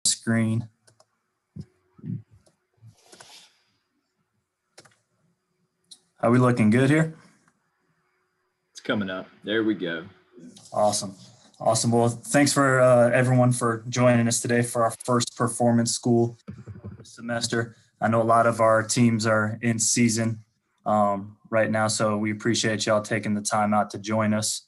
screen. Are we looking good here? It's coming up. There we go. Awesome. Awesome. Well, thanks for everyone for joining us today for our first performance school semester. I know a lot of our teams are in season right now, so we appreciate y'all taking the time out to join us.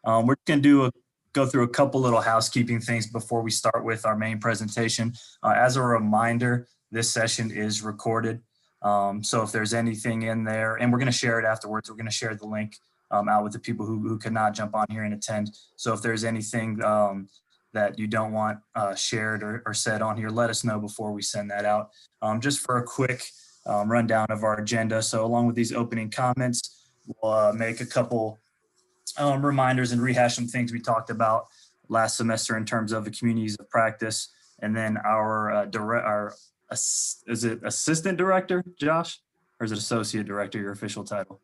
We're going to go through a couple little housekeeping things before we start with our main presentation. As a reminder, this session is recorded. So if there's anything in there, and we're going to share it afterwards, we're going to share the link out with the people who could not jump on here and attend. So if there's anything that you don't want shared or said on here, let us know before we send that out. Just for a quick rundown of our agenda. So along with these opening comments, we'll make a couple reminders and rehash some things we talked about last semester in terms of the communities of practice. And then is it assistant director, Josh? Or is it associate director, your official title?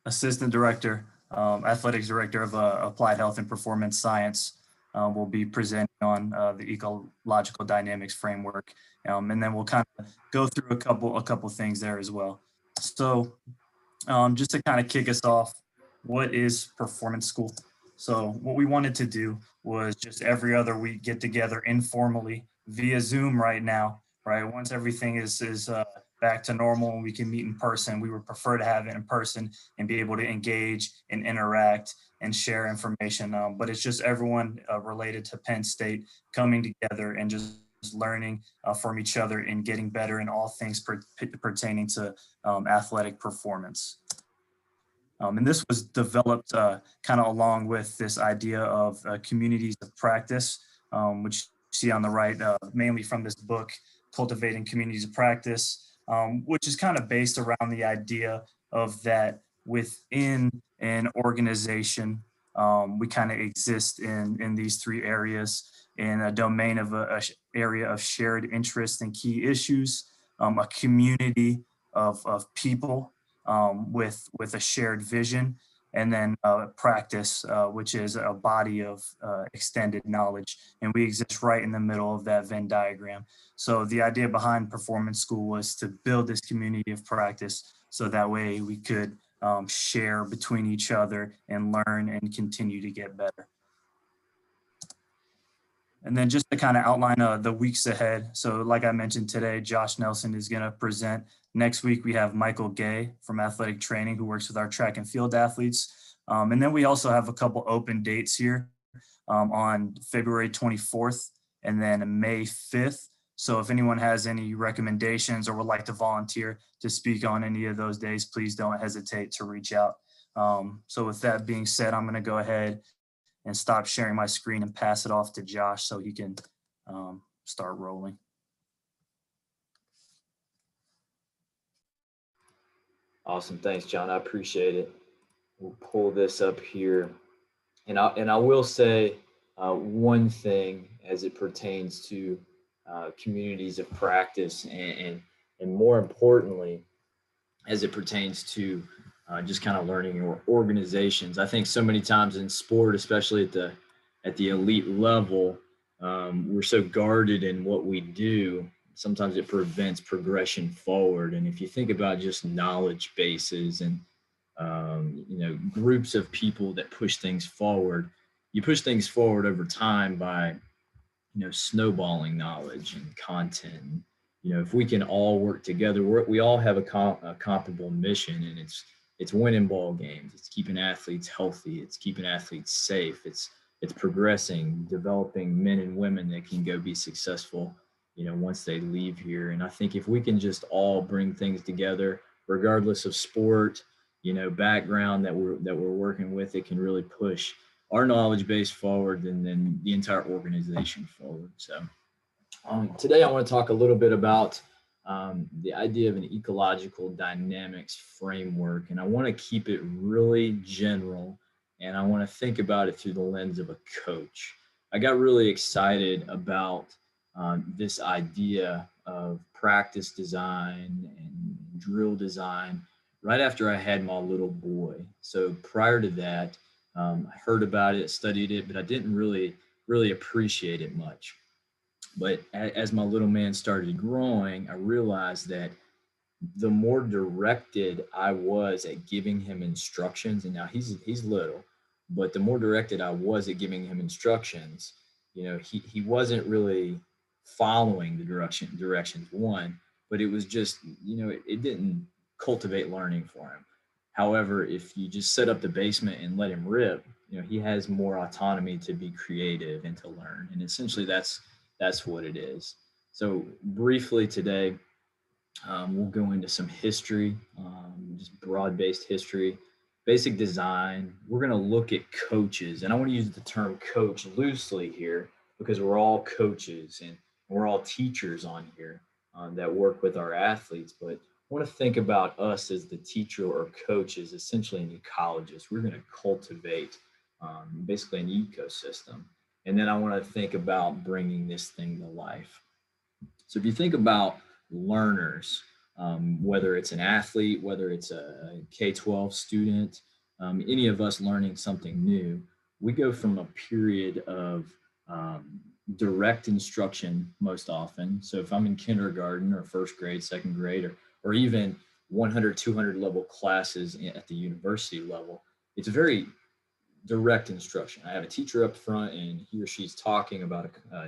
Assistant director, athletics director of applied health and performance science will be presenting on the ecological dynamics framework. And then we'll kind of go through a couple things there as well. So just to kind of kick us off, what is performance school? So what we wanted to do was just every other week get together informally via Zoom right now, right? Once everything is back to normal and we can meet in person, we would prefer to have it in person and be able to engage and interact and share information. But it's just everyone related to Penn State coming together and just learning from each other and getting better in all things pertaining to athletic performance. And this was developed kind of along with this idea of communities of practice, which you see on the right, mainly from this book, Cultivating Communities of Practice, which is kind of based around the idea of that within an organization, we kind of exist in these three areas in a domain of a area of shared interest and key issues, a community of people with a shared vision, and then practice, which is a body of extended knowledge. And we exist right in the middle of that Venn diagram. So the idea behind Performance School was to build this community of practice so that way we could share between each other and learn and continue to get better. And then just to kind of outline the weeks ahead. So like I mentioned today, Josh Nelson is going to present. Next week, we have Michael Gay from Athletic Training, who works with our track and field athletes. And then we also have a couple open dates here on February 24th and then May 5th. So if anyone has any recommendations or would like to volunteer to speak on any of those days, please don't hesitate to reach out. So with that being said, I'm going to go ahead and stop sharing my screen and pass it off to Josh so he can start rolling. Awesome. Thanks, John. I appreciate it. We'll pull this up here. And I will say one thing as it pertains to communities of practice and more importantly, as it pertains to just kind of learning your organizations. I think so many times in sport, especially at the elite level, we're so guarded in what we do. Sometimes it prevents progression forward. And if you think about just knowledge bases and groups of people that push things forward, you push things forward over time by snowballing knowledge and content. If we can all work together, we all have a comparable mission, and it's winning ball games. It's keeping athletes healthy. It's keeping athletes safe. It's progressing, developing men and women that can go be successful, once they leave here. And I think if we can just all bring things together, regardless of sport, background that we're working with, it can really push our knowledge base forward and then the entire organization forward. So today I want to talk a little bit about the idea of an ecological dynamics framework. And I want to keep it really general, and I want to think about it through the lens of a coach. I got really excited about this idea of practice design and drill design right after I had my little boy. So prior to that, I heard about it, studied it, but I didn't really really appreciate it much. But as my little man started growing, I realized that the more directed I was at giving him instructions, and now he's little, but the more directed I was at giving him instructions, he wasn't really following the directions one, but it was just, it didn't cultivate learning for him. However, if you just set up the basement and let him rip, he has more autonomy to be creative and to learn. And essentially that's what it is. So briefly today, we'll go into some history, just broad-based history, basic design. We're going to look at coaches, and I want to use the term coach loosely here because we're all coaches and we're all teachers on here that work with our athletes. But I want to think about us as the teacher or coach as essentially an ecologist. We're going to cultivate basically an ecosystem. And then I want to think about bringing this thing to life. So if you think about learners, whether it's an athlete, whether it's a K-12 student, any of us learning something new, we go from a period of direct instruction most often. So if I'm in kindergarten or first grade, second grade, or even 100, 200 level classes at the university level, it's very direct instruction. I have a teacher up front and he or she's talking about a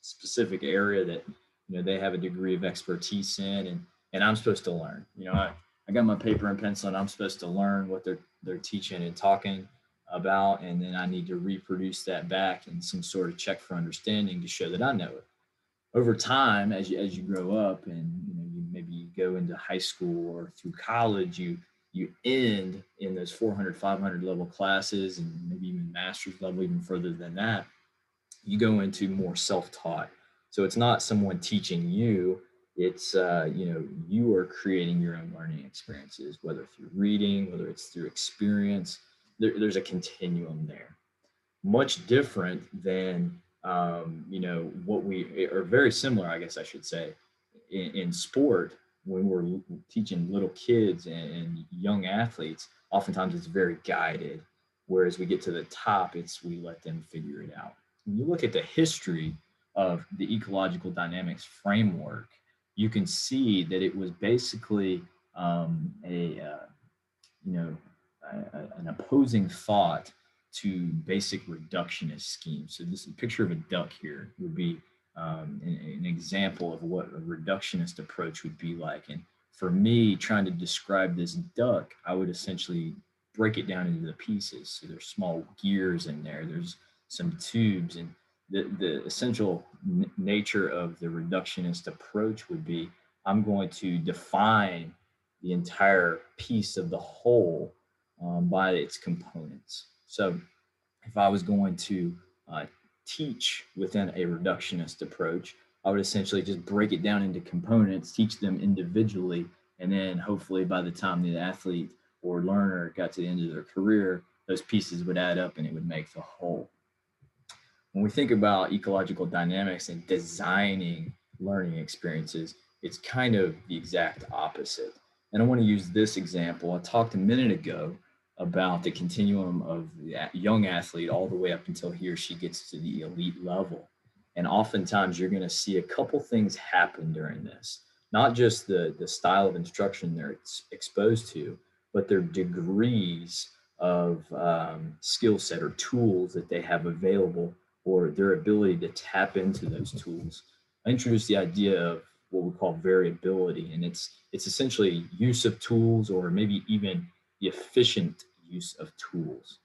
specific area that they have a degree of expertise in, and I'm supposed to learn. I got my paper and pencil and I'm supposed to learn what they're teaching and talking about, and then I need to reproduce that back in some sort of check for understanding to show that I know it. Over time, as you grow up and you go into high school or through college, you end in those 400, 500 level classes, and maybe even master's level, even further than that. You go into more self-taught. So it's not someone teaching you, it's, you are creating your own learning experiences, whether through reading, whether it's through experience. There's a continuum there. Much different than, what we are very similar, I guess I should say, in sport. When we're teaching little kids and young athletes, oftentimes it's very guided. Whereas we get to the top, we let them figure it out. When you look at the history of the ecological dynamics framework, you can see that it was basically an opposing thought to basic reductionist schemes. So this picture of a duck here would be an example of what a reductionist approach would be like. And for me, trying to describe this duck, I would essentially break it down into the pieces. So there's small gears in there, there's some tubes, and the essential nature of the reductionist approach would be, I'm going to define the entire piece of the whole by its components. So if I was going to teach within a reductionist approach, I would essentially just break it down into components, teach them individually, and then hopefully by the time the athlete or learner got to the end of their career, those pieces would add up and it would make the whole. When we think about ecological dynamics and designing learning experiences, it's kind of the exact opposite. And I want to use this example. I talked a minute ago about the continuum of the young athlete all the way up until he or she gets to the elite level. And oftentimes you're going to see a couple things happen during this, not just the style of instruction they're exposed to, but their degrees of skill set or tools that they have available, or their ability to tap into those tools. I introduced the idea of what we call variability, and it's essentially use of tools, or maybe even the efficient use of tools.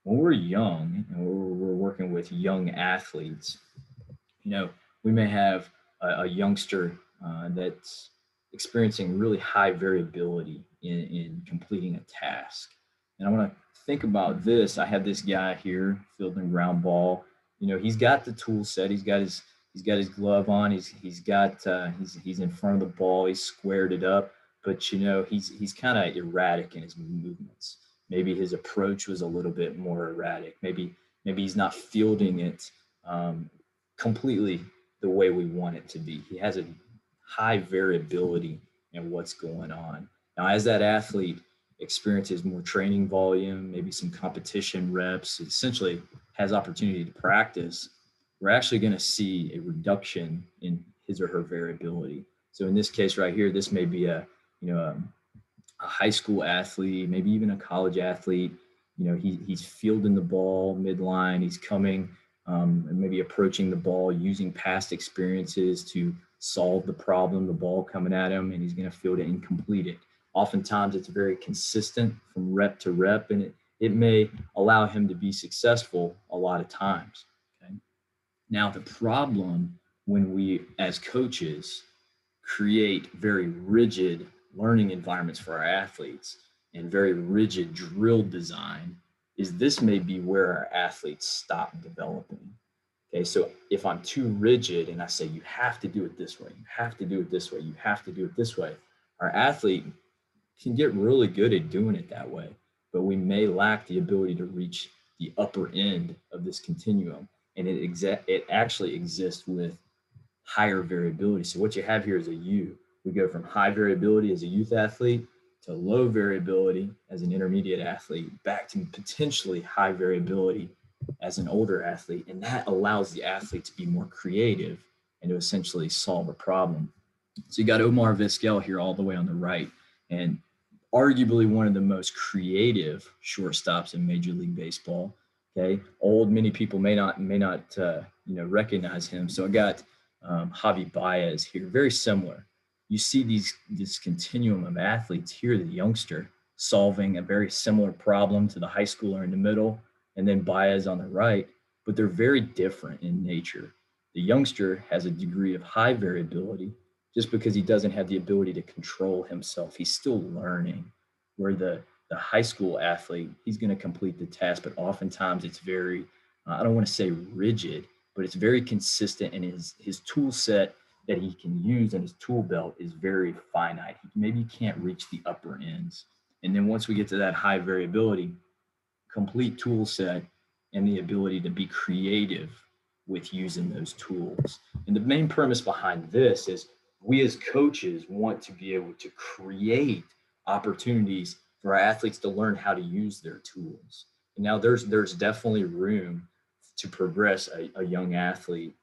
When we're young and we're working with young athletes, we may have a youngster that's experiencing really high variability in completing a task. And I want to think about this. I have this guy here fielding ground ball. He's got the tool set. He's got his glove on. He's in front of the ball. He's squared it up, but he's kind of erratic in his movements. Maybe his approach was a little bit more erratic. Maybe he's not fielding it completely the way we want it to be. He has a high variability in what's going on. Now, as that athlete experiences more training volume, maybe some competition reps, essentially has opportunity to practice, we're actually going to see a reduction in his or her variability. So in this case right here, this may be a, a high school athlete, maybe even a college athlete. He's fielding the ball midline. He's coming and maybe approaching the ball using past experiences to solve the problem, the ball coming at him, and he's going to field it and complete it. Oftentimes it's very consistent from rep to rep, and it may allow him to be successful a lot of times. Okay. Now, the problem when we as coaches create very rigid learning environments for our athletes and very rigid drill design is this may be where our athletes stop developing. Okay, so if I'm too rigid and I say, you have to do it this way, you have to do it this way, you have to do it this way, our athlete can get really good at doing it that way, but we may lack the ability to reach the upper end of this continuum. And it actually exists with higher variability. So what you have here is a U. We go from high variability as a youth athlete to low variability as an intermediate athlete, back to potentially high variability as an older athlete. And that allows the athlete to be more creative and to essentially solve a problem. So you got Omar Vizquel here all the way on the right, and arguably one of the most creative shortstops in Major League Baseball. Okay, many people may not recognize him. So I got Javi Baez here, very similar. You see this continuum of athletes here, the youngster solving a very similar problem to the high schooler in the middle, and then Baez on the right, but they're very different in nature. The youngster has a degree of high variability just because he doesn't have the ability to control himself. He's still learning, where the high school athlete, he's going to complete the task, but oftentimes it's very, I don't want to say rigid, but it's very consistent, and his tool set that he can use in his tool belt is very finite. Maybe he can't reach the upper ends. And then once we get to that high variability, complete tool set and the ability to be creative with using those tools. And the main premise behind this is we as coaches want to be able to create opportunities for our athletes to learn how to use their tools. And now there's definitely room to progress a young athlete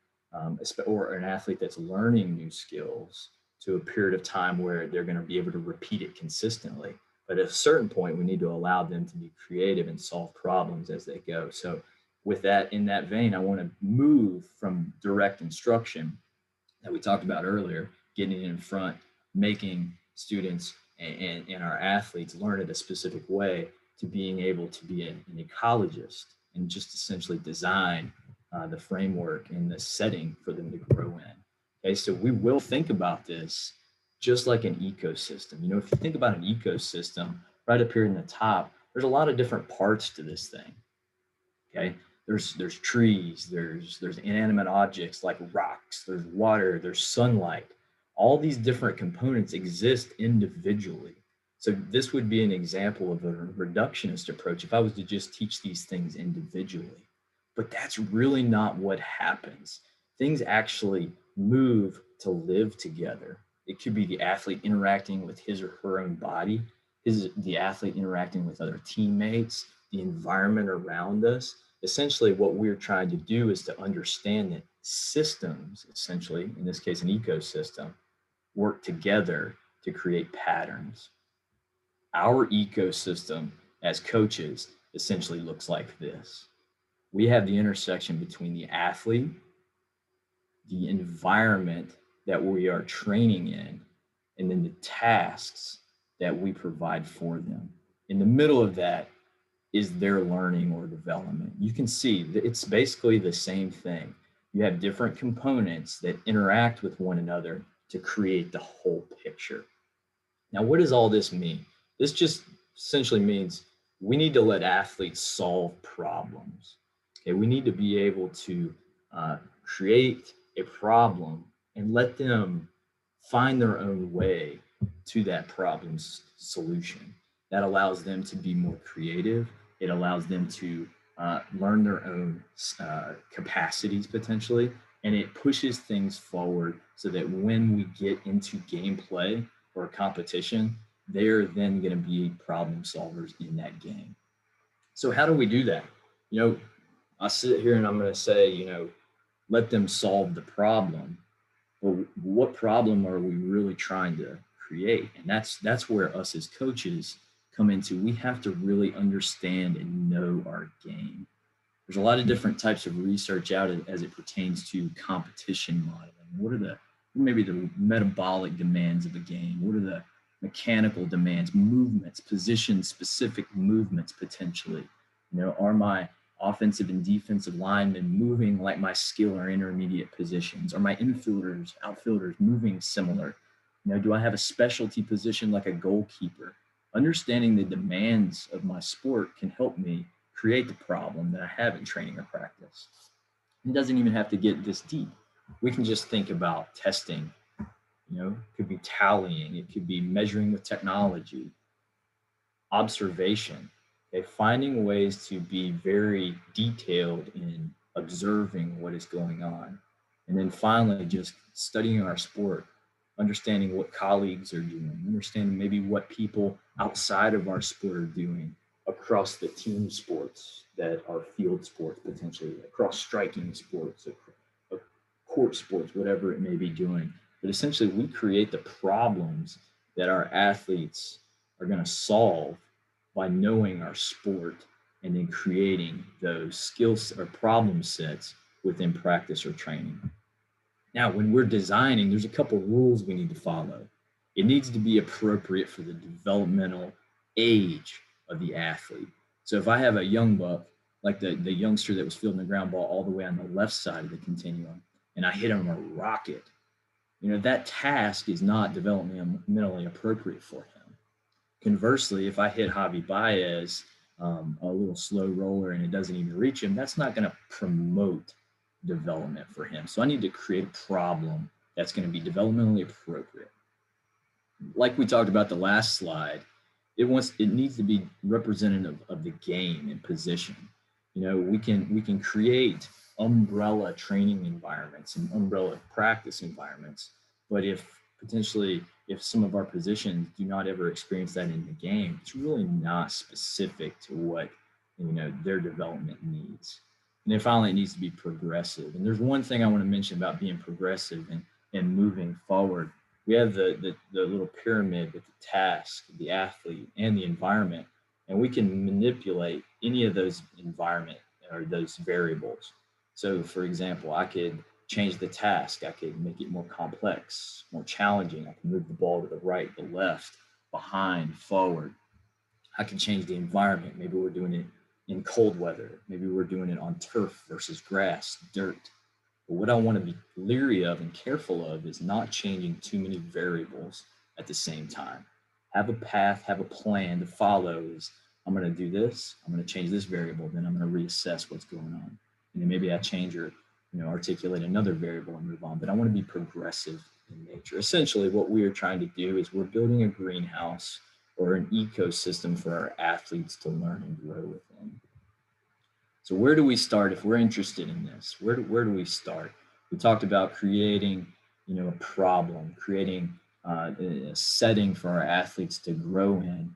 or an athlete that's learning new skills to a period of time where they're going to be able to repeat it consistently. But at a certain point, we need to allow them to be creative and solve problems as they go. So with that, in that vein, I want to move from direct instruction that we talked about earlier, getting in front, making students and our athletes learn it a specific way, to being able to be an ecologist and just essentially design the framework and the setting for them to grow in. Okay, so we will think about this just like an ecosystem. If you think about an ecosystem, right up here in the top, there's a lot of different parts to this thing. Okay, there's trees, there's inanimate objects like rocks, there's water, there's sunlight. All these different components exist individually. So this would be an example of a reductionist approach if I was to just teach these things individually. But that's really not what happens. Things actually move to live together. It could be the athlete interacting with his or her own body, the athlete interacting with other teammates, the environment around us. Essentially, what we're trying to do is to understand that systems, essentially, in this case, an ecosystem, work together to create patterns. Our ecosystem as coaches essentially looks like this. We have the intersection between the athlete, the environment that we are training in, and then the tasks that we provide for them. In the middle of that is their learning or development. You can see that it's basically the same thing. You have different components that interact with one another to create the whole picture. Now, what does all this mean? This just essentially means we need to let athletes solve problems. Okay, we need to be able to create a problem and let them find their own way to that problem's solution. That allows them to be more creative. It allows them to learn their own capacities potentially, and it pushes things forward so that when we get into gameplay or a competition, they're then going to be problem solvers in that game. So how do we do that? I sit here and I'm going to say, let them solve the problem. Well, what problem are we really trying to create? And that's where us as coaches come into. We have to really understand and know our game. There's a lot of different types of research out as it pertains to competition modeling. What are maybe the metabolic demands of a game? What are the mechanical demands, movements, position specific movements potentially? Are my offensive and defensive linemen moving like my skill or intermediate positions? Are my infielders, outfielders moving similar? Do I have a specialty position like a goalkeeper? Understanding the demands of my sport can help me create the problem that I have in training or practice. It doesn't even have to get this deep. We can just think about testing. It could be tallying, it could be measuring with technology, observation, okay, finding ways to be very detailed in observing what is going on. And then finally, just studying our sport, understanding what colleagues are doing, understanding maybe what people outside of our sport are doing across the team sports that are field sports, potentially across striking sports, court sports, whatever it may be doing. But essentially, we create the problems that our athletes are going to solve by knowing our sport and then creating those skills or problem sets within practice or training. Now, when we're designing, there's a couple rules we need to follow. It needs to be appropriate for the developmental age of the athlete. So if I have a young buck, like the youngster that was fielding the ground ball all the way on the left side of the continuum, and I hit him a rocket, that task is not developmentally appropriate for him. Conversely, if I hit Javi Baez a little slow roller and it doesn't even reach him, that's not going to promote development for him. So I need to create a problem that's going to be developmentally appropriate. Like we talked about the last slide, it needs to be representative of the game and position. We can create umbrella training environments and umbrella practice environments, but if some of our positions do not ever experience that in the game, it's really not specific to what their development needs. And then finally, it needs to be progressive. And there's one thing I want to mention about being progressive and moving forward. We have the little pyramid with the task, the athlete, and the environment, and we can manipulate any of those environment or those variables. So, for example, I could change the task. I could make it more complex, more challenging. I can move the ball to the right, the left, behind, forward. I can change the environment. Maybe we're doing it in cold weather. Maybe we're doing it on turf versus grass, dirt. But what I want to be leery of and careful of is not changing too many variables at the same time. Have a path, have a plan to follow. I'm going to do this. I'm going to change this variable. Then I'm going to reassess what's going on. And then maybe I change or articulate another variable and move on. But I want to be progressive in nature. Essentially, what we are trying to do is we're building a greenhouse or an ecosystem for our athletes to learn and grow within. So where do we start if we're interested in this? Where do we start? We talked about creating, a problem, creating a setting for our athletes to grow in.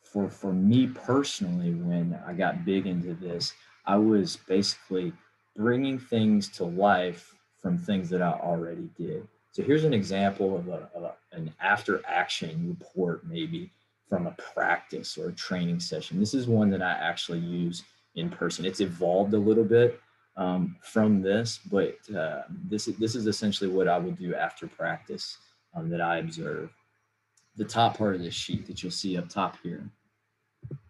For me personally, when I got big into this, I was basically bringing things to life from things that I already did. So here's an example of an after action report, maybe from a practice or a training session. This is one that I actually use in person. It's evolved a little bit from this, but this is essentially what I would do after practice that I observe. The top part of this sheet that you'll see up top here,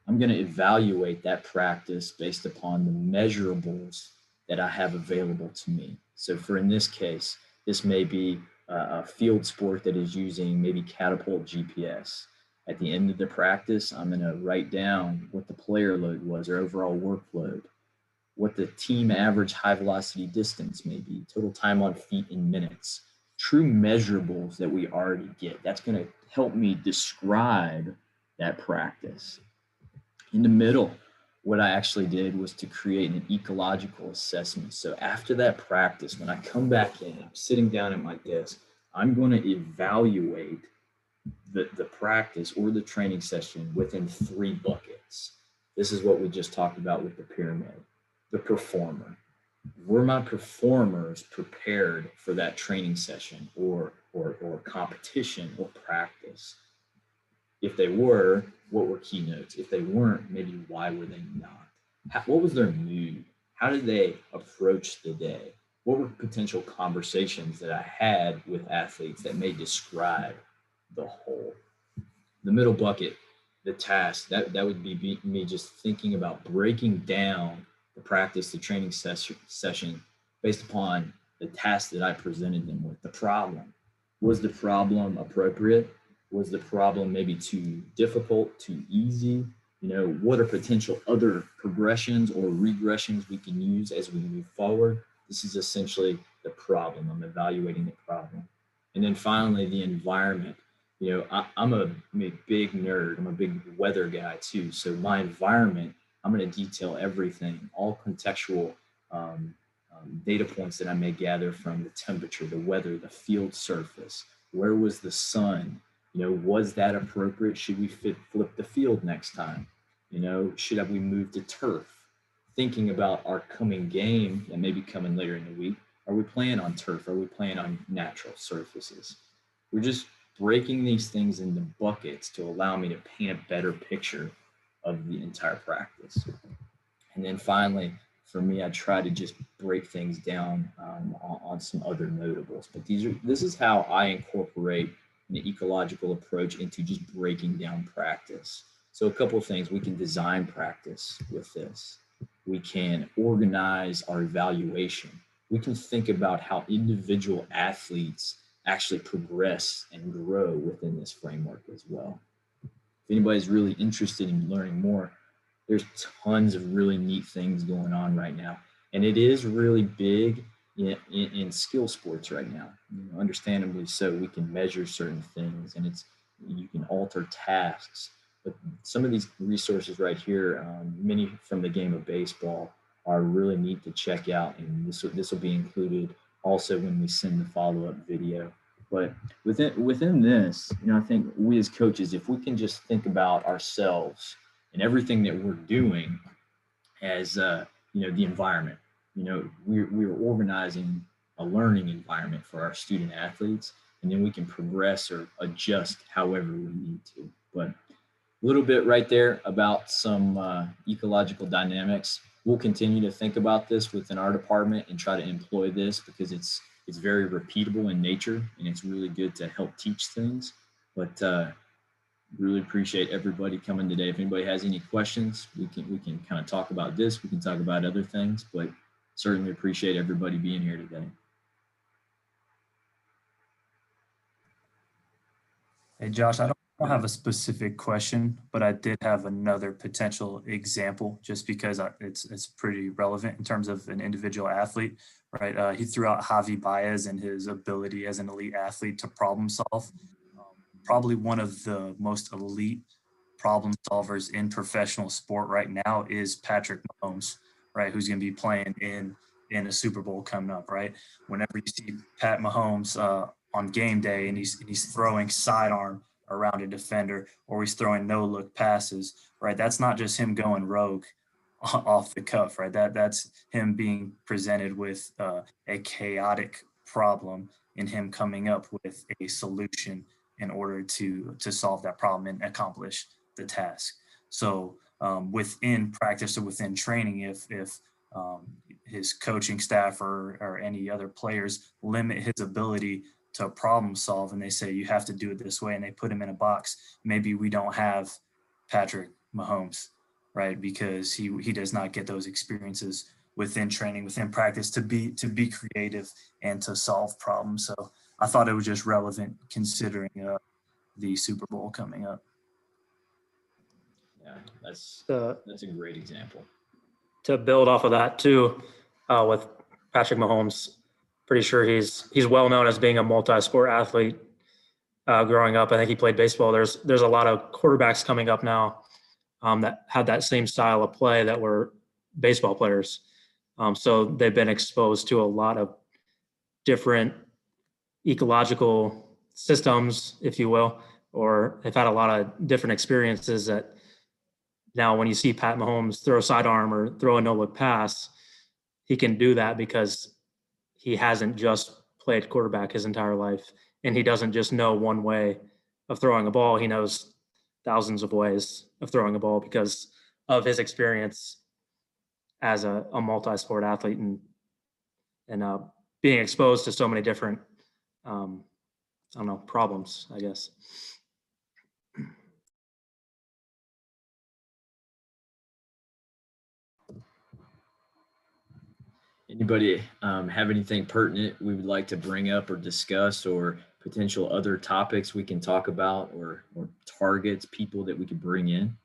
I'm going to evaluate that practice based upon the measurables that I have available to me. So in this case, this may be a field sport that is using maybe Catapult GPS. At the end of the practice, I'm going to write down what the player load was or overall workload, what the team average high velocity distance may be, total time on feet in minutes, true measurables that we already get. That's going to help me describe that practice. In the middle, what I actually did was to create an ecological assessment. So after that practice, when I come back in, I'm sitting down at my desk, I'm going to evaluate the practice or the training session within 3 buckets. This is what we just talked about with the pyramid. The performer. were my performers prepared for that training session or competition or practice? If they were, what were keynotes? If they weren't, maybe why were they not? What was their mood? How did they approach the day? What were potential conversations that I had with athletes that may describe the whole? The middle bucket, the task, that would be me just thinking about breaking down the practice, the training session based upon the task that I presented them with, the problem. Was the problem appropriate? Was the problem maybe too difficult, too easy? What are potential other progressions or regressions we can use as we move forward? This is essentially the problem. I'm evaluating the problem. And then finally, the environment. I'm a big nerd. I'm a big weather guy too. So my environment, I'm going to detail everything, all contextual data points that I may gather from the temperature, the weather, the field surface. Where was the sun? Was that appropriate? Should we flip the field next time? Should we move to turf? Thinking about our coming game that may be coming later in the week. Are we playing on turf? Are we playing on natural surfaces? We're just breaking these things into buckets to allow me to paint a better picture of the entire practice. And then finally, for me, I try to just break things down on some other notables. But this is how I incorporate an ecological approach into just breaking down practice. So a couple of things: we can design practice with this. We can organize our evaluation. We can think about how individual athletes actually progress and grow within this framework as well. If anybody's really interested in learning more, there's tons of really neat things going on right now. And it is really big in skill sports right now. Understandably so, we can measure certain things and you can alter tasks. But some of these resources right here, many from the game of baseball, are really neat to check out. And this will be included also when we send the follow-up video. But within this, I think we as coaches, if we can just think about ourselves and everything that we're doing as the environment, we're organizing a learning environment for our student athletes, and then we can progress or adjust however we need to. But a little bit right there about some ecological dynamics. We'll continue to think about this within our department and try to employ this because it's very repeatable in nature and it's really good to help teach things. But really appreciate everybody coming today. If anybody has any questions, we can kind of talk about this. We can talk about other things, but certainly appreciate everybody being here today. Hey, Josh, I don't have a specific question, but I did have another potential example just because it's pretty relevant in terms of an individual athlete, right? He threw out Javi Baez and his ability as an elite athlete to problem solve. Probably one of the most elite problem solvers in professional sport right now is Patrick Mahomes, right? Who's going to be playing in a Super Bowl coming up, right? Whenever you see Pat Mahomes on game day and he's throwing sidearm around a defender or he's throwing no look passes, right? That's not just him going rogue off the cuff, right? That's him being presented with a chaotic problem and him coming up with a solution in order to solve that problem and accomplish the task. So within practice or within training, if his coaching staff or any other players limit his ability to problem solve and they say you have to do it this way and they put him in a box, maybe we don't have Patrick Mahomes, right? Because he does not get those experiences within training, within practice to be creative and to solve problems. So I thought it was just relevant considering the Super Bowl coming up. Yeah, that's a great example. To build off of that too, with Patrick Mahomes, pretty sure he's well known as being a multi-sport athlete. Growing up, I think he played baseball. There's a lot of quarterbacks coming up now that had that same style of play that were baseball players. So they've been exposed to a lot of different ecological systems, if you will, or they've had a lot of different experiences that now when you see Pat Mahomes throw a sidearm or throw a no-look pass, he can do that because he hasn't just played quarterback his entire life, and he doesn't just know one way of throwing a ball. He knows thousands of ways of throwing a ball because of his experience as a multi-sport athlete and being exposed to so many different, I don't know, problems, I guess. Anybody have anything pertinent we would like to bring up or discuss, or potential other topics we can talk about, or targets, people that we could bring in?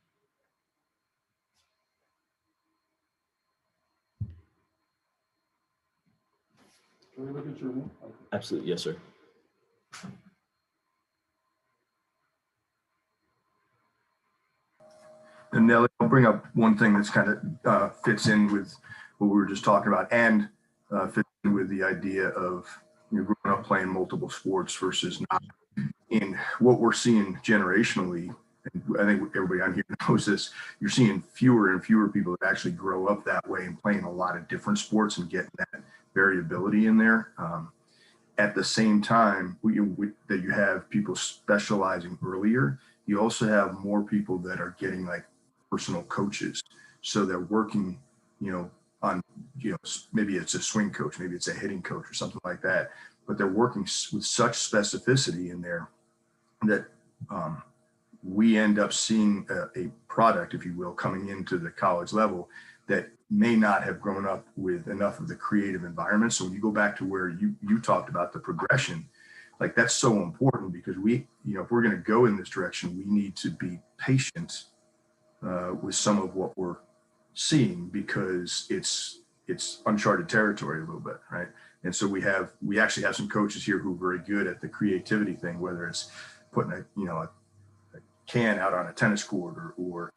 Can we look at your room? Okay. Absolutely. Yes, sir. And Nelly, I'll bring up one thing that's kind of fits in with what we were just talking about, and fits in with the idea of growing up playing multiple sports versus not. In what we're seeing generationally, and I think everybody on here knows this, you're seeing fewer and fewer people that actually grow up that way and playing a lot of different sports and getting that variability in there. At the same time, that you have people specializing earlier, you also have more people that are getting like personal coaches. So they're working, on, maybe it's a swing coach, maybe it's a hitting coach or something like that, but they're working with such specificity in there that we end up seeing a product, if you will, coming into the college level that may not have grown up with enough of the creative environment. So when you go back to where you talked about the progression, like that's so important, because if we're going to go in this direction, we need to be patient with some of what we're seeing, because it's uncharted territory a little bit, right? And so we actually have some coaches here who are very good at the creativity thing, whether it's putting a can out on a tennis court, or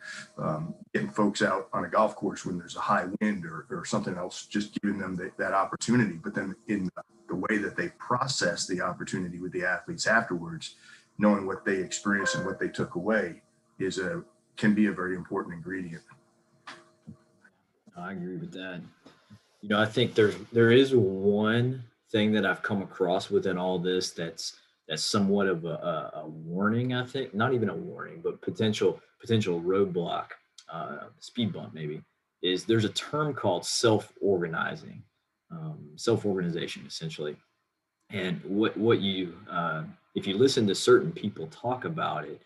getting folks out on a golf course when there's a high wind, or something else, just giving them that opportunity. But then in the way that they process the opportunity with the athletes afterwards, knowing what they experienced and what they took away can be a very important ingredient. I agree with that. I think there is one thing that I've come across within all this that's somewhat of a warning. I think not even a warning, but potential roadblock, speed bump maybe, is there's a term called self-organizing, self-organization essentially. And what you if you listen to certain people talk about it,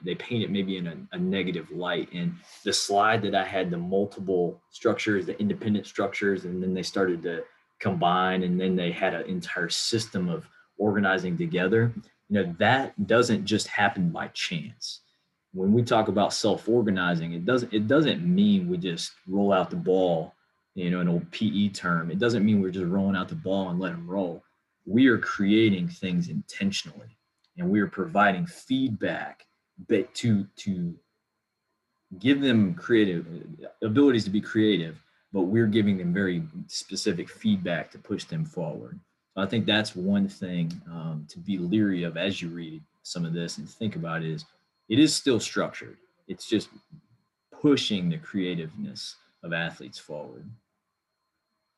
they paint it maybe in a negative light. And the slide that I had, the multiple structures, the independent structures, and then they started to combine, and then they had an entire system of organizing together. That doesn't just happen by chance. When we talk about self-organizing, it doesn't mean we just roll out the ball, an old PE term. It doesn't mean we're just rolling out the ball and let them roll. We are creating things intentionally, and we are providing feedback to give them creative abilities to be creative, but we're giving them very specific feedback to push them forward. So I think that's one thing to be leery of as you read some of this and think about it is still structured. It's just pushing the creativeness of athletes forward.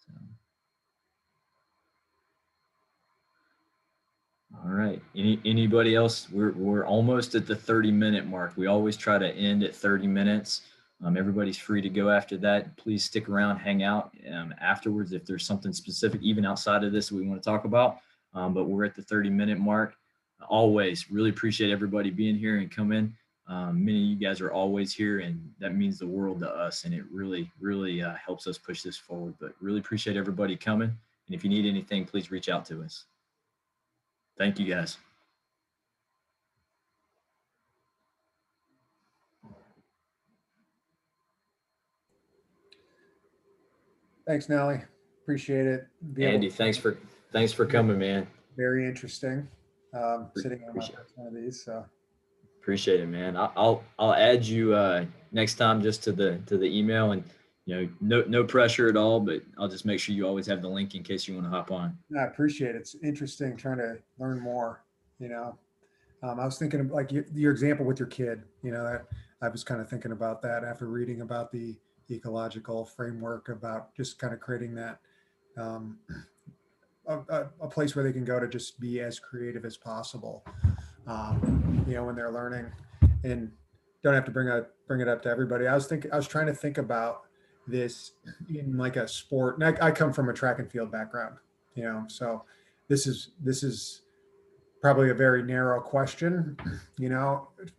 So. All right. Anybody else? We're almost at the 30-minute mark. We always try to end at 30 minutes. Everybody's free to go after that. Please stick around, hang out afterwards if there's something specific, even outside of this, we want to talk about. But we're at the 30-minute mark. Always really appreciate everybody being here and coming. Many of you guys are always here, and that means the world to us. And it really, really helps us push this forward. But really appreciate everybody coming. And if you need anything, please reach out to us. Thank you, guys. Thanks, Nelly. Appreciate it. Andy, thanks for coming, man. Very interesting. Sitting on one of these. So appreciate it, man. I'll add you next time just to the email, and no pressure at all, but I'll just make sure you always have the link in case you want to hop on. I appreciate it. It's interesting trying to learn more. I was thinking of like your example with your kid. That I was kind of thinking about that after reading about the ecological framework about just kind of creating that um, a place where they can go to just be as creative as possible, when they're learning, and don't have to bring it up to everybody. I was trying to think about this in like a sport. And I come from a track and field background, so this is probably a very narrow question,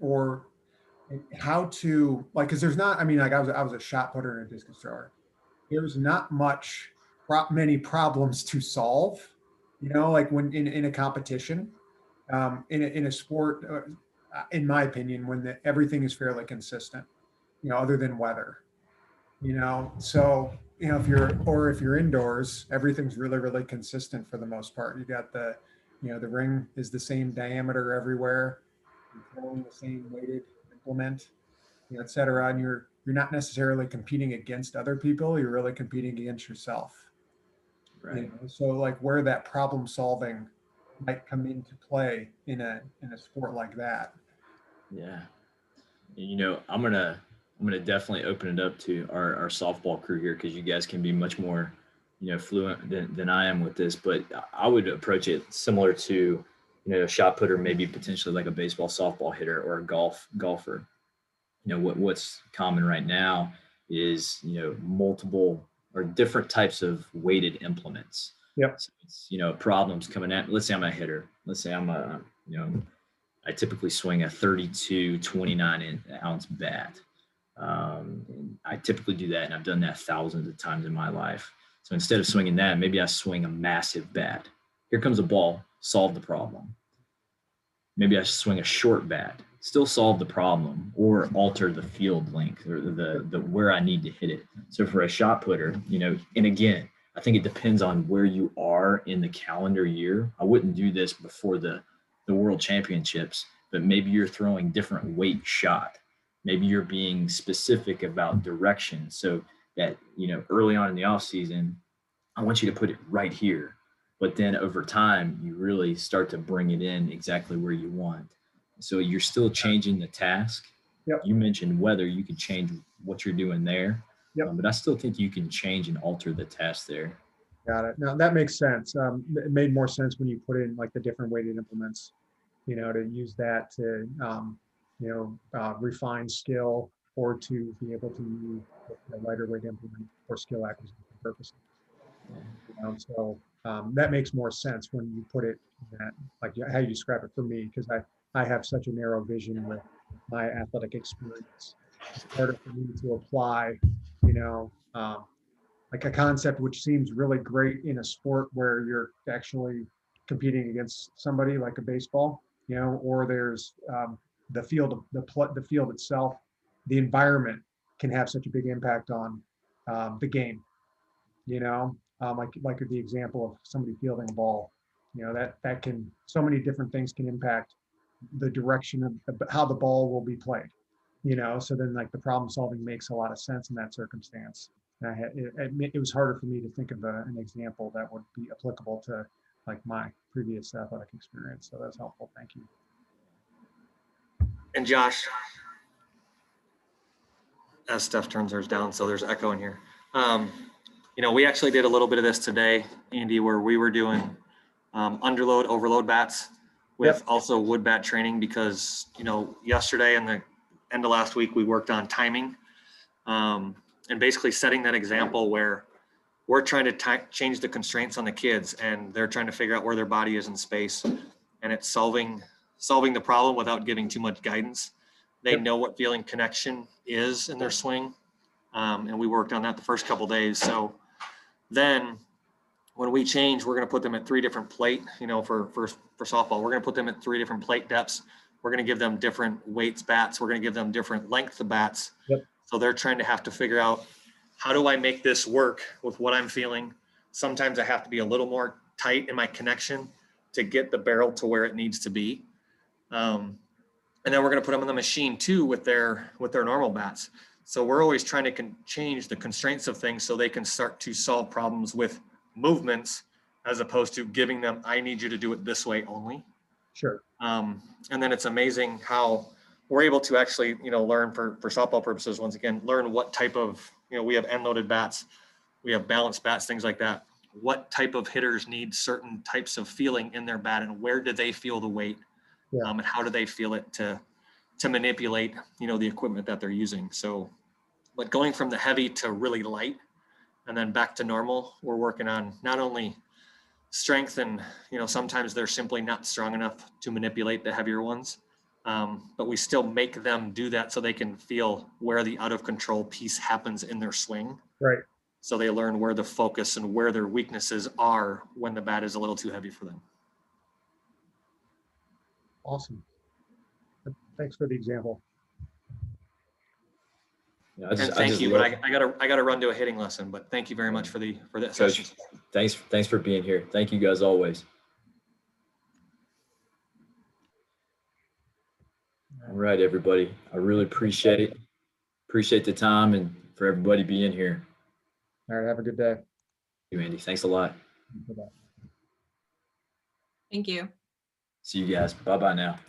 or how to like, because there's not, I mean, like I was a shot putter and a discus thrower. There's not many problems to solve, like when in a competition, in a sport, in my opinion, when everything is fairly consistent, other than weather, so, if you're indoors, everything's really, really consistent for the most part. You got the ring is the same diameter everywhere. You're throwing the same weighted implement, et cetera. And you're not necessarily competing against other people. You're really competing against yourself. Right. So like where that problem solving might come into play in a sport like that. Yeah. I'm gonna definitely open it up to our softball crew here, because you guys can be much more, fluent than I am with this. But I would approach it similar to, a shot putter, maybe potentially like a baseball, softball hitter, or a golfer. What's common right now is, multiple or different types of weighted implements. Yep. So it's, problems coming at, let's say I'm a hitter. Let's say I typically swing a 32, 29-ounce bat. And I typically do that, and I've done that thousands of times in my life. So instead of swinging that, maybe I swing a massive bat. Here comes a ball, solve the problem. Maybe I swing a short bat, still solve the problem, or alter the field length or the where I need to hit it. So for a shot putter, and again, I think it depends on where you are in the calendar year. I wouldn't do this before the world championships, but maybe you're throwing different weight shot. Maybe you're being specific about direction, so that, early on in the off season, I want you to put it right here. But then over time, you really start to bring it in exactly where you want. So you're still changing the task. Yep. You mentioned weather, you can change what you're doing there. Yep. But I still think you can change and alter the task there. Got it. Now that makes sense. It made more sense when you put in like the different weighted implements, to use that to, refine skill, or to be able to use a lighter weight implement for skill acquisition purposes. So that makes more sense when you put it in that, like how you describe it for me, because I have such a narrow vision with my athletic experience. It's harder for me to apply, like a concept which seems really great in a sport where you're actually competing against somebody like a baseball, or there's the field, the field itself, the environment can have such a big impact on the game, like the example of somebody fielding a ball, that can, so many different things can impact the direction of how the ball will be played, so then like the problem solving makes a lot of sense in that circumstance. And it was harder for me to think of an example that would be applicable to like my previous athletic experience. So that's helpful. Thank you. And Josh, as Steph turns hers down, so there's echo in here. We actually did a little bit of this today, Andy, where we were doing underload, overload bats with also wood bat training, because, yesterday and the end of last week, we worked on timing and basically setting that example where we're trying to change the constraints on the kids, and they're trying to figure out where their body is in space, and it's solving the problem without giving too much guidance. They know what feeling connection is in their swing. And we worked on that the first couple of days. So then when we change, we're going to put them at 3 different plate, for softball, we're going to put them at 3 different plate depths. We're going to give them different weights bats. We're going to give them different length of bats. So they're trying to have to figure out, how do I make this work with what I'm feeling? Sometimes I have to be a little more tight in my connection to get the barrel to where it needs to be. And then we're going to put them in the machine too with their normal bats. So we're always trying to change the constraints of things so they can start to solve problems with movements, as opposed to giving them, I need you to do it this way only. Sure. And then it's amazing how we're able to actually, learn for softball purposes, once again, learn what type of we have end loaded bats, we have balanced bats, things like that. What type of hitters need certain types of feeling in their bat, and where do they feel the weight? Yeah. And how do they feel it to manipulate, the equipment that they're using? So, but going from the heavy to really light and then back to normal, we're working on not only strength and, sometimes they're simply not strong enough to manipulate the heavier ones. But we still make them do that so they can feel where the out of control piece happens in their swing. Right. So they learn where the focus and where their weaknesses are when the bat is a little too heavy for them. Awesome. Thanks for the example. Yeah, And thank you, but I gotta run to a hitting lesson, but thank you very much for that Coach, session. thanks for being here. Thank you guys always. All right, everybody. I really appreciate the time and for everybody being here. All right. Have a good day. You, Andy. Thanks a lot. Bye-bye. Thank you. See you guys. Bye-bye now.